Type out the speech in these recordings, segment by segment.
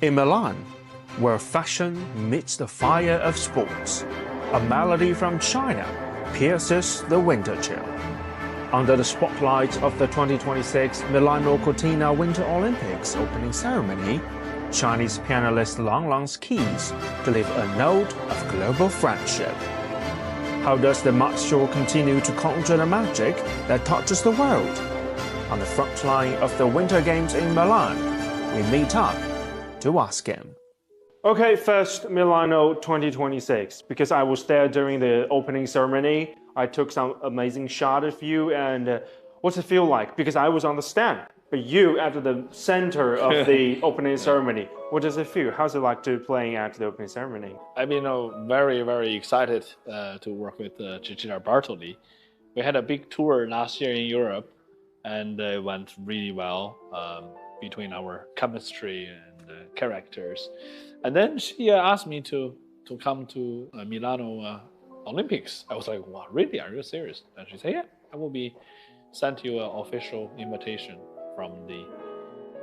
In Milan, where fashion meets the fire of sports, a melody from China pierces the winter chill. Under the spotlight of the 2026 Milano Cortina Winter Olympics opening ceremony, Chinese pianist Lang Lang's keys deliver a note of global friendship. How does the maestro continue to conjure the magic that touches the world? On the front line of the Winter Games in Milan, we meet up to ask him. Okay, first Milano 2026, because I was there during the opening ceremony. I took some amazing shot of you, and what's it feel like? Because I was on the stand, but you at the center of the opening ceremony. What does it feel? How's it like to playing at the opening ceremony? I've been very, very excited to work with Cecilia Bartoli. We had a big tour last year in Europe, and it went really well between our chemistry and characters. And then she asked me to come to Milano Olympics. I was like, wow, really? Are you serious? And she said, yeah, I will be sent you an official invitation from the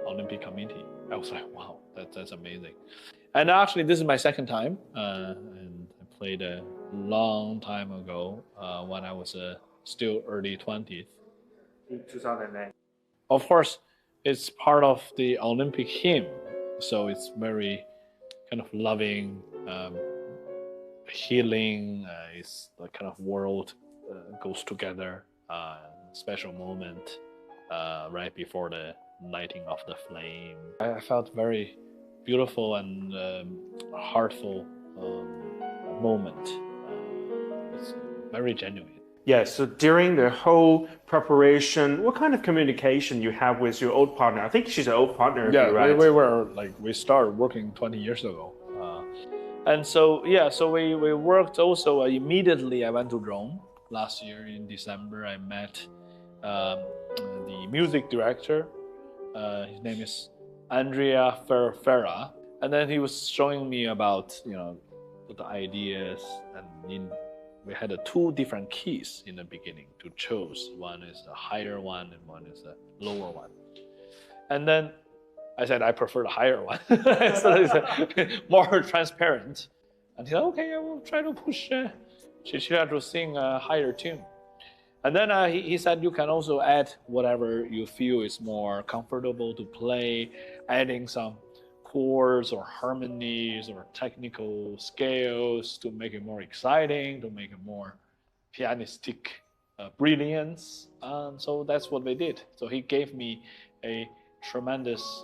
Olympic Committee. I was like, wow, that's amazing. And actually, this is my second time, and I played a long time ago when I was still early 20s. 2008. Of course, it's part of the Olympic hymn, so it's very kind of loving, healing. It's the kind of world goes together, special moment right before the lighting of the flame. I felt very beautiful and heartful moment. It's very genuine. Yeah, so during the whole preparation, what kind of communication you have with your old partner? I think she's an old partner of Yeah, you, right? we started working 20 years ago. And so, yeah, so we worked also immediately. I went to Rome last year in December. I met the music director. His name is Andrea Ferrara. And then he was showing me about, the ideas, and we had two different keys in the beginning to choose. One is the higher one and one is the lower one. And then I said, I prefer the higher one. So it's more transparent. And he said, okay, I will try to push Cecilia to sing a higher tune. And then he said, you can also add whatever you feel is more comfortable to play, adding some chords or harmonies or technical scales to make it more exciting, to make it more pianistic brilliance. And so that's what we did. So he gave me a tremendous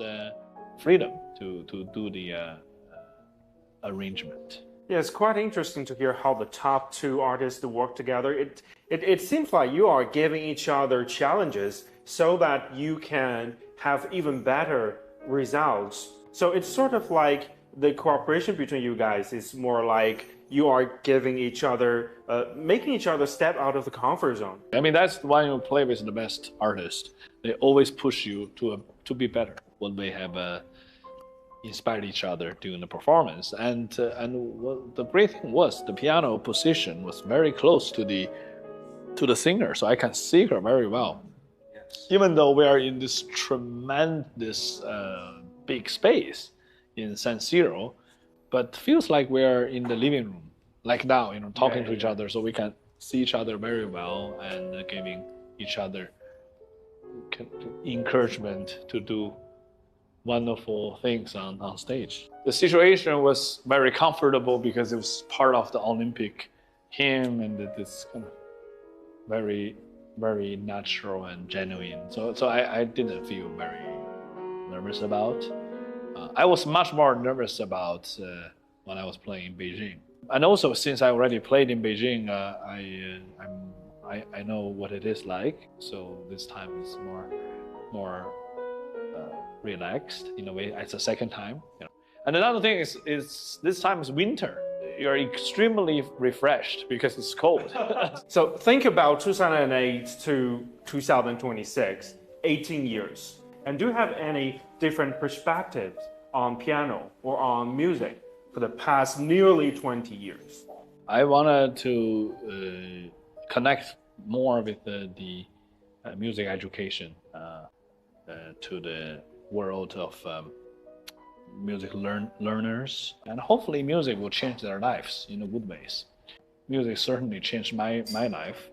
freedom to do the arrangement. Yeah, it's quite interesting to hear how the top two artists work together. It seems like you are giving each other challenges so that you can have even better results. So it's sort of like the cooperation between you guys is more like you are giving each other, making each other step out of the comfort zone. I mean, that's when you play with the best artists. They always push you to be better when they have inspired each other during the performance. And what the great thing was, the piano position was very close to the singer, so I can see her very well. Yes. Even though we are in this tremendous big space in San Siro, but feels like we're in the living room, like now, talking to each other, so we can see each other very well and giving each other encouragement to do wonderful things on stage. The situation was very comfortable because it was part of the Olympic hymn, and it's kind of very, very natural and genuine. So I didn't feel very nervous about. I was much more nervous about when I was playing in Beijing. And also, since I already played in Beijing, I know what it is like. So this time is more relaxed in a way. It's the second time. And another thing is this time is winter. You're extremely refreshed because it's cold. So think about 2008 to 2026, 18 years. And do you have any different perspectives on piano or on music for the past nearly 20 years? I wanted to connect more with the music education to the world of music learners, and hopefully music will change their lives in a good ways. Music certainly changed my life,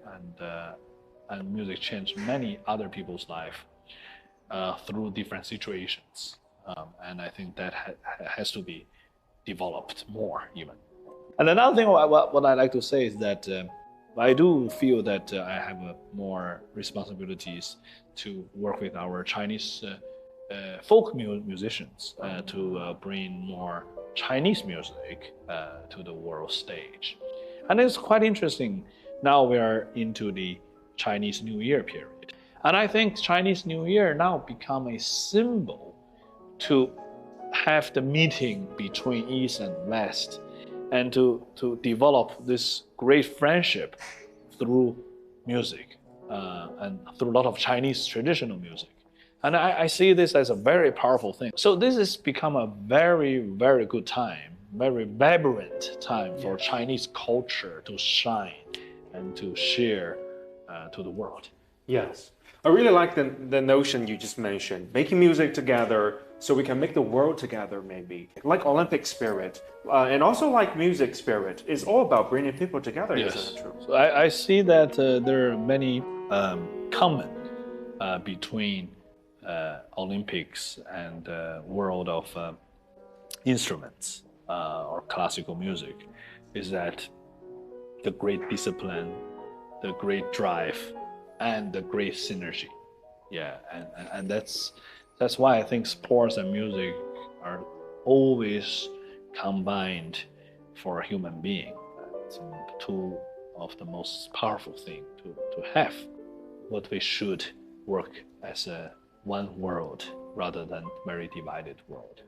and music changed many other people's life through different situations. And I think that has to be developed more even. And another thing what I like to say is that I do feel that I have more responsibilities to work with our Chinese folk musicians to bring more Chinese music to the world stage. And it's quite interesting. Now we are into the Chinese New Year period. And I think Chinese New Year now become a symbol to have the meeting between East and West and to develop this great friendship through music and through a lot of Chinese traditional music. And I see this as a very powerful thing. So this has become a very, very good time, very vibrant time for Chinese culture to shine and to share to the world. Yes. I really like the notion you just mentioned, making music together so we can make the world together maybe. Like Olympic spirit and also like music spirit. It's all about bringing people together, Yes. isn't it true? So I see that there are many common between Olympics and world of instruments or classical music is that the great discipline, the great drive, and the great synergy. Yeah, and that's why I think sports and music are always combined for a human being. It's two of the most powerful thing to have. What we should work as a one world rather than very divided world.